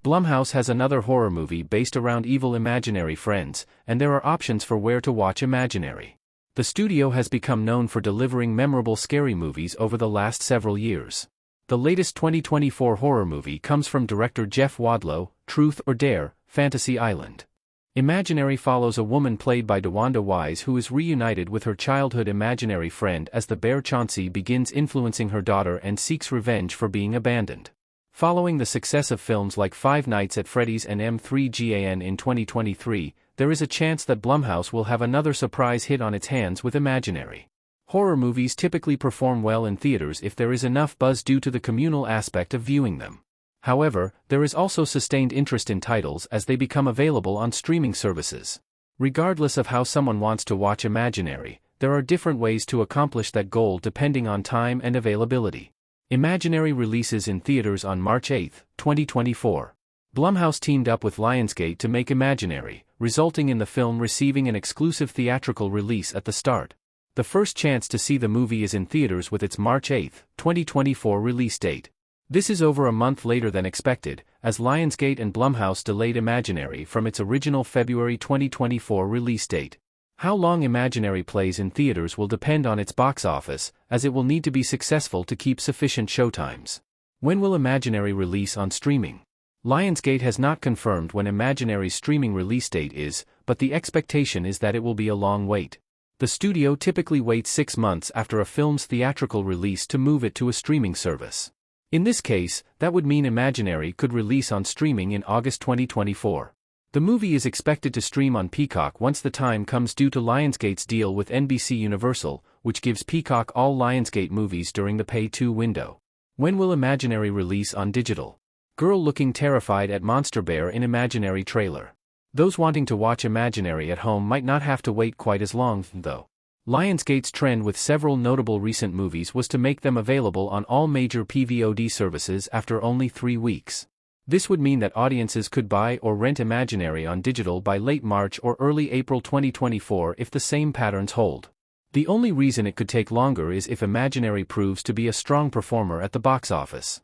Blumhouse has another horror movie based around evil imaginary friends, and there are options for where to watch Imaginary. The studio has become known for delivering memorable scary movies over the last several years. The latest 2024 horror movie comes from director Jeff Wadlow, Truth or Dare, Fantasy Island. Imaginary follows a woman played by DeWanda Wise who is reunited with her childhood imaginary friend as the bear Chauncey begins influencing her daughter and seeks revenge for being abandoned. Following the success of films like Five Nights at Freddy's and M3GAN in 2023, there is a chance that Blumhouse will have another surprise hit on its hands with Imaginary. Horror movies typically perform well in theaters if there is enough buzz due to the communal aspect of viewing them. However, there is also sustained interest in titles as they become available on streaming services. Regardless of how someone wants to watch Imaginary, there are different ways to accomplish that goal depending on time and availability. Imaginary releases in theaters on March 8, 2024. Blumhouse teamed up with Lionsgate to make Imaginary, resulting in the film receiving an exclusive theatrical release at the start. The first chance to see the movie is in theaters with its March 8, 2024 release date. This is over a month later than expected, as Lionsgate and Blumhouse delayed Imaginary from its original February 2024 release date. How long Imaginary plays in theaters will depend on its box office, as it will need to be successful to keep sufficient showtimes. When will Imaginary release on streaming? Lionsgate has not confirmed when Imaginary's streaming release date is, but the expectation is that it will be a long wait. The studio typically waits 6 months after a film's theatrical release to move it to a streaming service. In this case, that would mean Imaginary could release on streaming in August 2024. The movie is expected to stream on Peacock once the time comes due to Lionsgate's deal with NBC Universal, which gives Peacock all Lionsgate movies during the Pay-2 window. When will Imaginary release on digital? Girl looking terrified at Monster Bear in Imaginary trailer. Those wanting to watch Imaginary at home might not have to wait quite as long, though. Lionsgate's trend with several notable recent movies was to make them available on all major PVOD services after only 3 weeks. This would mean that audiences could buy or rent Imaginary on digital by late March or early April 2024 if the same patterns hold. The only reason it could take longer is if Imaginary proves to be a strong performer at the box office.